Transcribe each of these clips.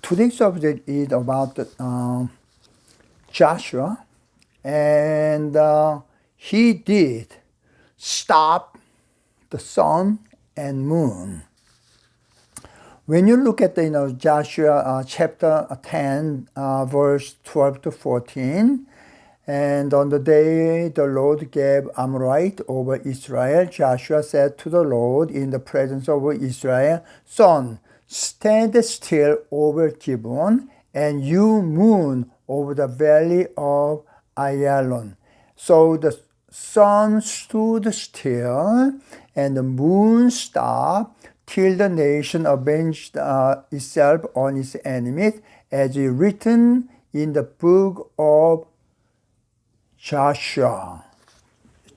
Today's subject is about Joshua, and he did stop the sun and moon. When you look at the Joshua chapter 10, verse 12 to 14, and on the day the Lord gave Amorite over Israel, Joshua said to the Lord in the presence of Israel, Sun, stand still over Gibeon, and you, moon, over the valley of Ayalon. So the sun stood still, and the moon stopped, till the nation avenged itself on its enemies, as is written in the book of Joshua.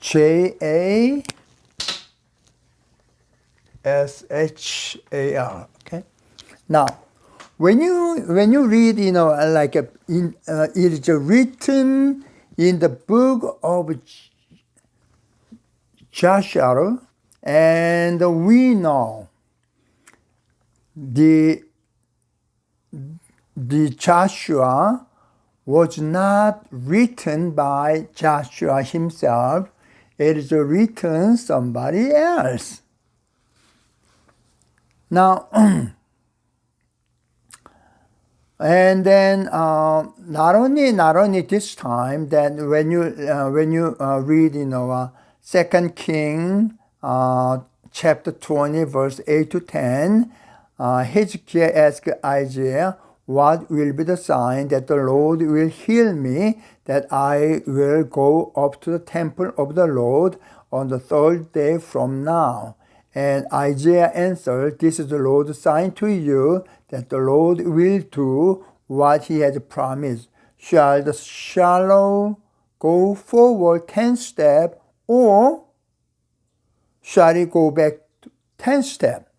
Joshar. Okay. Now, when you read, it is written in the book of Joshua, and we know the Joshua was not written by Joshua himself. It is written somebody else. Now, and then not only this time, that when you read Second King chapter 20 verse 8 to 10, Hezekiah asked Isaiah, what will be the sign that the Lord will heal me, that I will go up to the temple of the Lord on the third day from now? And Isaiah answered, this is the Lord's sign to you, that the Lord will do what he has promised. Shall the shallow go forward 10 steps, or shall it go back 10 steps?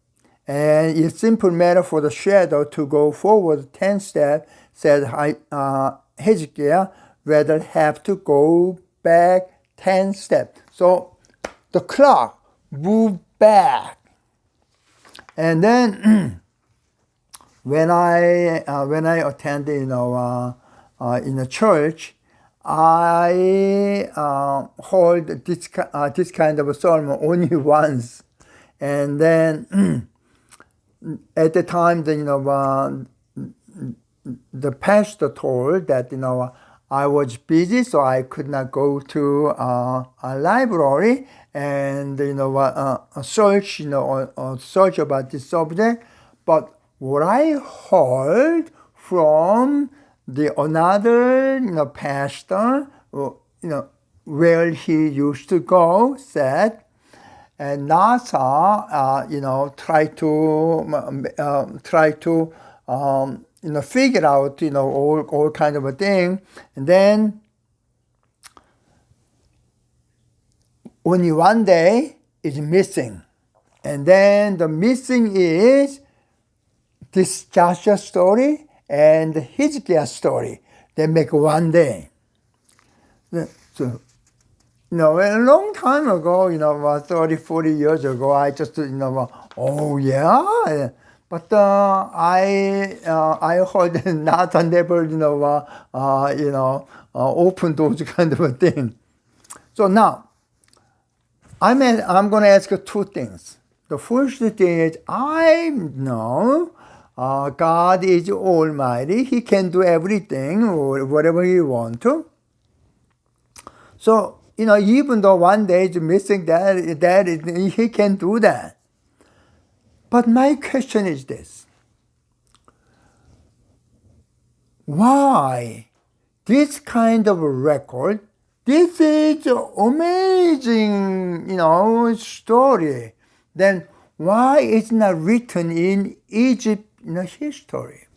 And it's simple matter for the shadow to go forward 10 steps, said Hezekiah, rather have to go back 10 steps. So the clock moved back. And then when I attended in a church, I heard this kind of a sermon only once. And then at the time, the pastor told that I was busy, so I could not go to a library and search search about this subject. But what I heard from another pastor, where he used to go, said, and NASA, try to figure out, all kind of a thing, and then only one day is missing, and then the missing is this Joshua story and Hezekiah story. They make one day. So, a long time ago, 30, 40 years ago, I just, oh yeah. But I heard Nathan never, open those kind of a thing. So now, I'm going to ask you two things. The first thing is, I know God is almighty. He can do everything, or whatever he wants to. So, even though one day is missing, that he can do that. But my question is this. Why this kind of record? This is amazing, story. Then why it's not written in Egypt history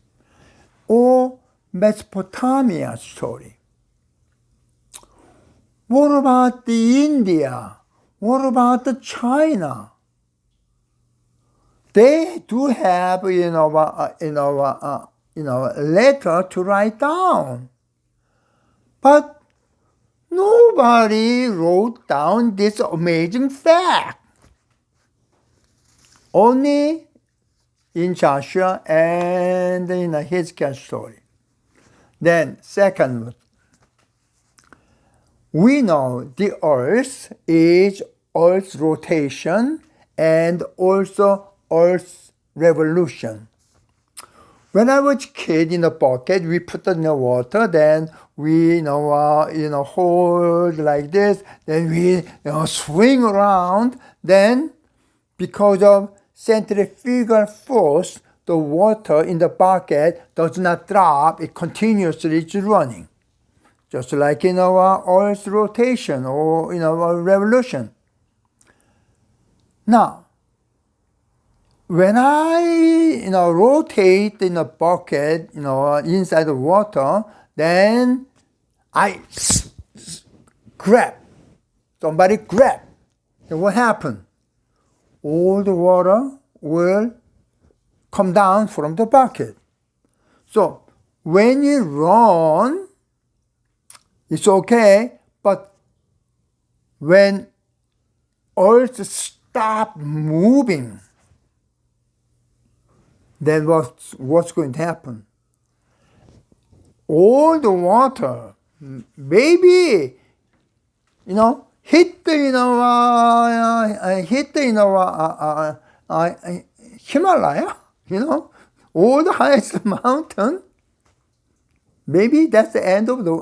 or Mesopotamia story? What about the India? What about the China? They do have, letter to write down, but nobody wrote down this amazing fact. Only in Joshua and in Hezekiah story. Then, second, we know the earth is Earth's rotation and also Earth's revolution. When I was a kid in a bucket, we put it in the water, then we hold like this, then we swing around. Then, because of centrifugal force, the water in the bucket does not drop; it continuously is running, just like in our Earth's rotation or in our revolution. Now, when I rotate in a bucket, inside the water, then I grab. Somebody grab. Then what happened? All the water will come down from the bucket. So when you run, it's okay, but when Earth stop moving, then what's going to happen? All the water, maybe, hit the, Himalaya, all the highest mountain. Maybe that's the end of the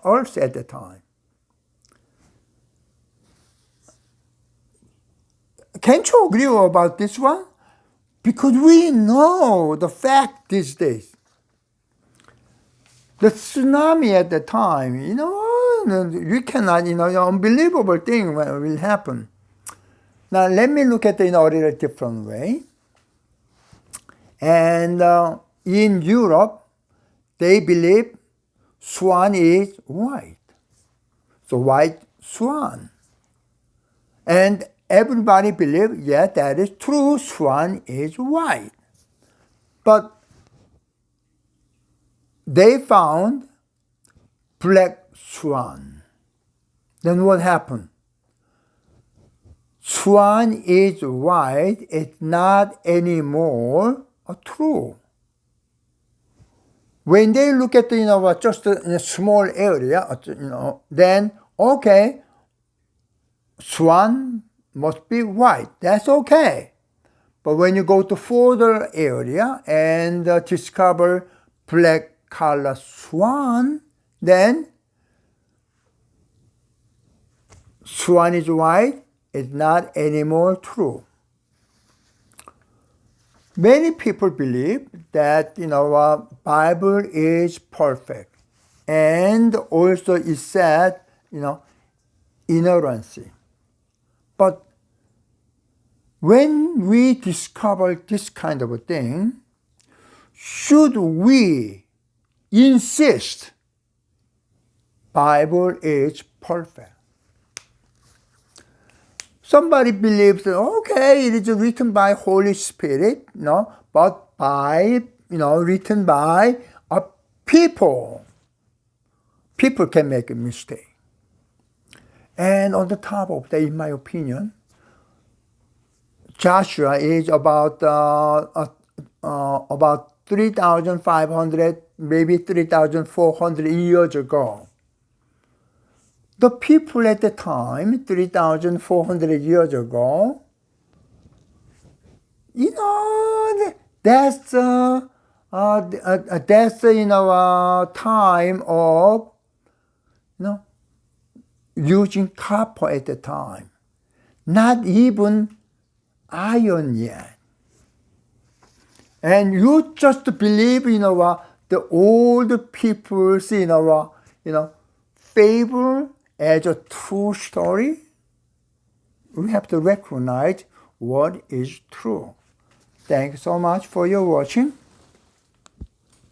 Earth at the time. Can't you agree about this one? Because we know the fact these days. The tsunami at the time, you cannot, unbelievable thing will happen. Now let me look at it in a little different way. And in Europe, they believe swan is white. So white swan. And everybody believes, yes, that is true, swan is white. But they found black swan. Then what happened? Swan is white, it's not anymore true. When they look at just in a small area, then okay, swan must be white. That's okay. But when you go to further area and discover black color swan, then swan is white. It's not anymore true. Many people believe that Bible is perfect, and also it said inerrancy. But when we discover this kind of a thing, should we insist Bible is perfect? Somebody believes that, okay, it is written by Holy Spirit, but written by a people. People can make a mistake. And on the top of that, in my opinion, Joshua is about 3,500, maybe 3,400 years ago. The people at the time, 3,400 years ago, that's time of using copper at the time. Not even iron yet. And you just believe, the old people's, fable as a true story. We have to recognize what is true. Thanks so much for your watching.